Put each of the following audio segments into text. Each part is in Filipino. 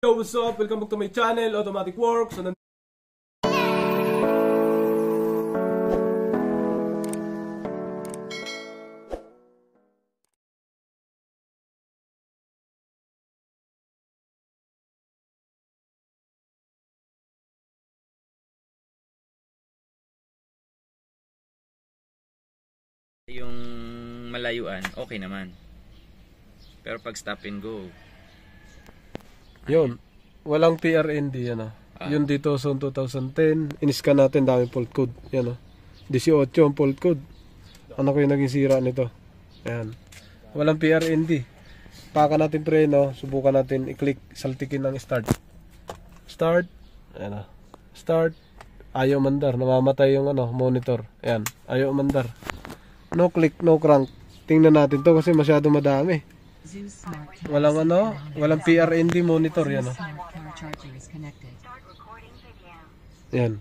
Yo, what's up? Welcome back to my channel, Automatic Works. So, yung malayuan, okay naman. Pero pag stop and go, yun, walang PRND yan Yun dito sa 2010, in-scan natin, daming fault code. Yan 18 ang fault code. Ano ko yung naging sira nito? Ayan. Walang PRND. Paka natin preno, subukan natin i-click, saltikin ng start. Start. Ayan Start. Ayaw mandar, namamatay yung monitor. Ayan, ayaw mandar. No click, no crank. Tingnan natin to kasi masyado madami. Walang walang PRND monitor yan Yan.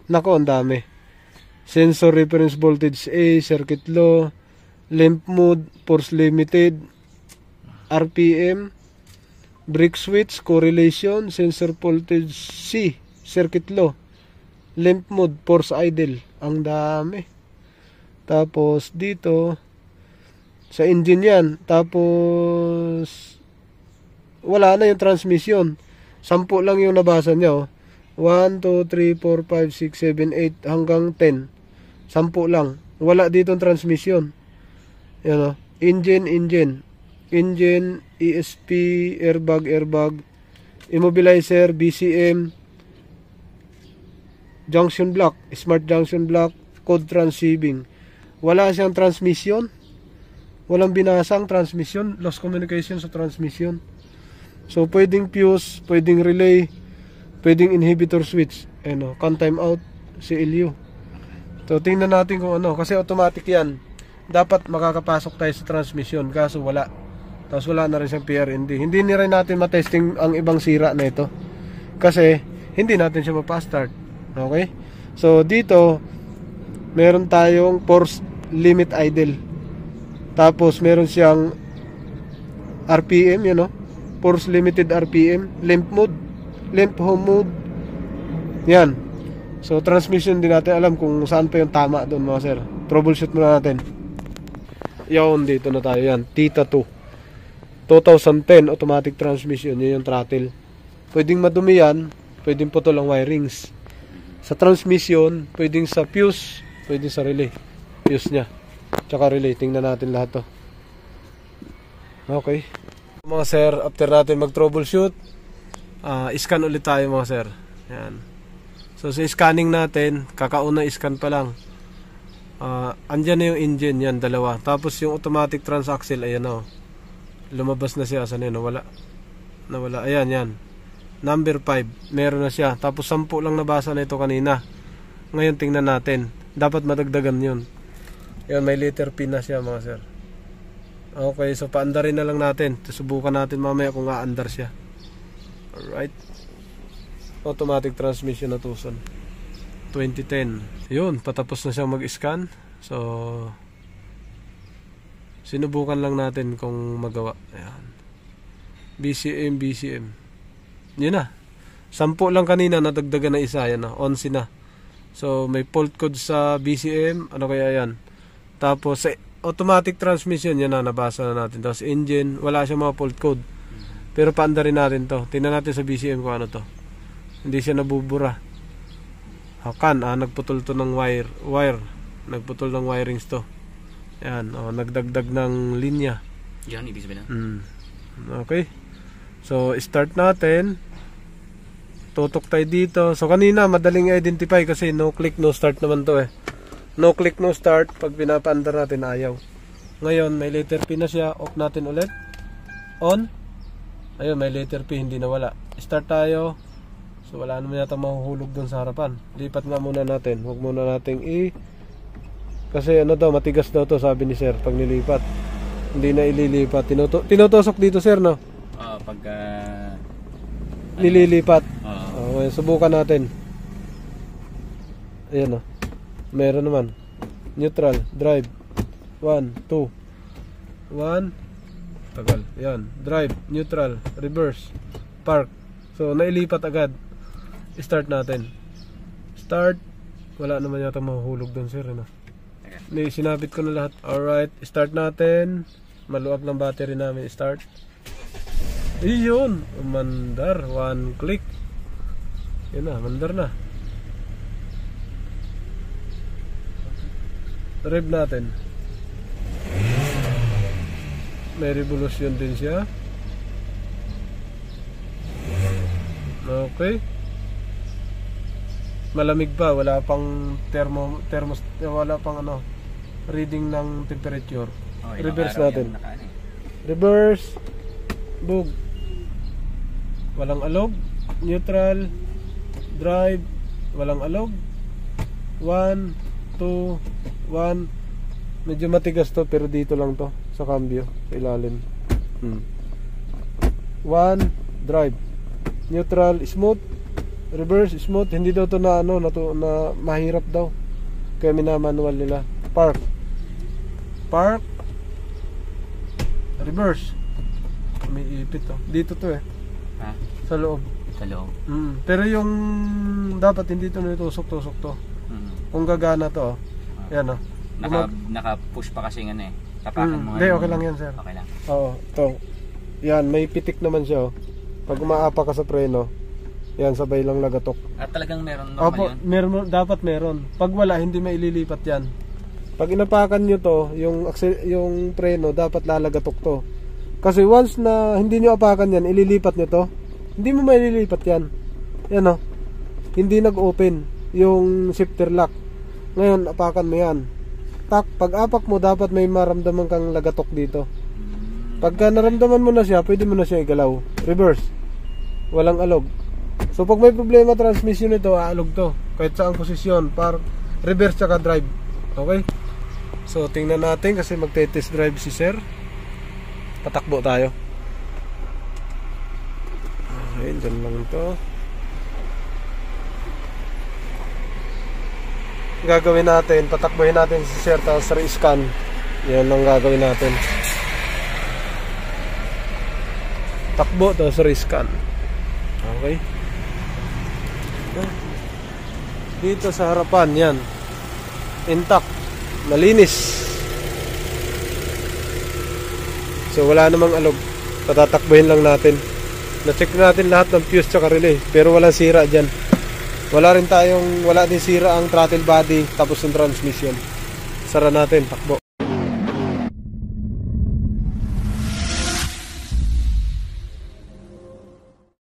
Nako, ang dami. Sensor reference voltage A, circuit law, lamp mode, force limited, RPM, break switch, correlation, sensor voltage C, circuit law, lamp mode, force idle. Ang dami. Tapos dito sa engine yan. Tapos wala na yung transmission. 10 lang yung nabasa niya 1, 2, 3, 4, 5, 6, 7, 8 hanggang 10. 10 lang. Wala dito yung transmission. Yan Engine, ESP, airbag, immobilizer, BCM, junction block, smart junction block, code transceiving. Wala siyang transmission. Walang binasang transmission. Lost communication sa transmission. So, pwedeng fuse, pwedeng relay, pwedeng inhibitor switch. Can time out, CLU. So, tingnan natin kung kasi automatic yan. Dapat makakapasok tayo sa transmission. Kaso wala. Tapos wala na rin siyang PRND. Hindi na rin natin matesting ang ibang sira na ito. Kasi, hindi natin siya mapa-start. Okay? So, dito, meron tayong force limit idle. Tapos meron siyang RPM, force limited RPM, lamp home mode. Yan. So transmission din natin alam kung saan pa yung tama doon, mga sir. Troubleshoot muna natin. Yun, dito na tayo. Yan, Theta 2 2010 automatic transmission. Yun yung throttle. Pwedeng madumi yan, pwedeng putol ang wirings. Sa transmission, pwedeng sa fuse, pwedeng sa relay. Fuse nya tsaka relay. Tingnan natin lahat to. Okay, mga sir, after natin mag troubleshoot, scan ulit tayo, mga sir. Yan. So sa scanning natin, kakauna scan pa lang, andyan na yung engine. Yan, dalawa. Tapos yung automatic transaxle, ayan lumabas na siya. Saan yun? Nawala. Ayan, yan, number 5, meron na siya. Tapos 10 lang nabasa na ito kanina. Ngayon tingnan natin, dapat madagdagan yun. Yan, may letter P na siya, mga sir. Okay, so paandarin na lang natin. Subukan natin mamaya kung aandar siya. Alright. Automatic transmission na Tucson 2010. Yun, patapos na siyang mag-scan. So sinubukan lang natin kung magawa. Ayan. BCM. Yun na. 10 lang kanina, nadagdagan na isa. Yan 11 na. So may fault code sa BCM. Ano kaya yan? Tapos sa automatic transmission, yan nabasa na natin. Tapos engine, wala siyang mga fault code. Pero paandarin natin to. Tingnan natin sa BCM kung ano to. Hindi siya nabubura. Nagputol to ng wire. Nagputol ng wirings to. Yan, nagdagdag ng linya. yan, ibig sabihin Okay. So, start natin. Tutok tayo dito. So, kanina, madaling identify kasi no click, no start naman to No click, no start. Pag pinapaandar natin, ayaw. Ngayon, may letter P na siya. Off natin ulit. On. Ayun, may letter P. Hindi na wala. Start tayo. So, wala naman yata mahuhulog dun sa harapan. Lipat nga muna natin. Huwag muna nating kasi matigas daw to, sabi ni sir. Pag nilipat, hindi na ililipat. Tinutosok dito, sir, no? Pagka nililipat. Okay, subukan natin. Ayan meron naman. Neutral, drive. 1, 2 1. Tagal. Yan, drive, neutral, reverse. Park. So, nailipat agad. Start natin. Start. Wala naman yata mahuhulog doon, sir. Ano? Sinabit ko na lahat. Alright, start natin. Maluwag ng battery namin. Start. Iyon. Mandar. One click. Yan na, mandar na. Rev natin. May revolution din siya. Okay. Malamig pa, wala pang thermos, wala pang ano, reading ng temperature. Oh, Reverse natin. Reverse. Bug. Walang alog. Neutral. Drive. Walang alog. 1, 2, 1. Medyo matigas to pero dito lang to sa cambio, sa ilalim. 1, drive. Neutral, smooth. Reverse, smooth. Hindi daw to na ano, na mahirap daw. Kaya minamanual nila. Park. Park. Reverse. May ipit to. Dito to eh. Ha? Sa loob. Sa loob. Pero yung dapat hindi to nitusok-tusok to. Kung gagana to, yan oh. Naka-push pa kasi nga eh. Tapakan mo. Hindi, okay lang yan, sir. Okay lang. Oo, to. Yan, may pitik naman siya oh. Pag umaapa ka sa preno, yan, sabay lang lagatok. At talagang meron normal Opo, yun? dapat meron. Pag wala, hindi maililipat yan. Pag inapakan nyo to, yung preno, dapat lalagatok to. Kasi once na hindi nyo apakan yan, ililipat nyo to, hindi mo maililipat yan. Yan o. Hindi nag-open yung shifter lock. Ngayon, apakan mo yan. Pag apak mo, dapat may maramdaman kang lagatok dito. Pagka naramdaman mo na siya, pwede mo na siya igalaw. Reverse. Walang alog. So pag may problema transmission nito, aalog to. Kahit saang posisyon, par reverse tsaka drive. Okay? So tingnan natin kasi magte-test drive si sir. Patakbo tayo. Okay, dyan lang to. Gagawin natin, patakbuhin natin si sir tapos re-scan. Yan ang gagawin natin. Takbo tapos re-scan. Okay. Dito sa harapan yan, intact, malinis. So wala namang alog. Patatakbuhin lang natin. Na-check natin lahat ng fuse tsaka relay, pero walang sira dyan. Wala din sira ang throttle body tapos yung transmission. Sara natin, takbo.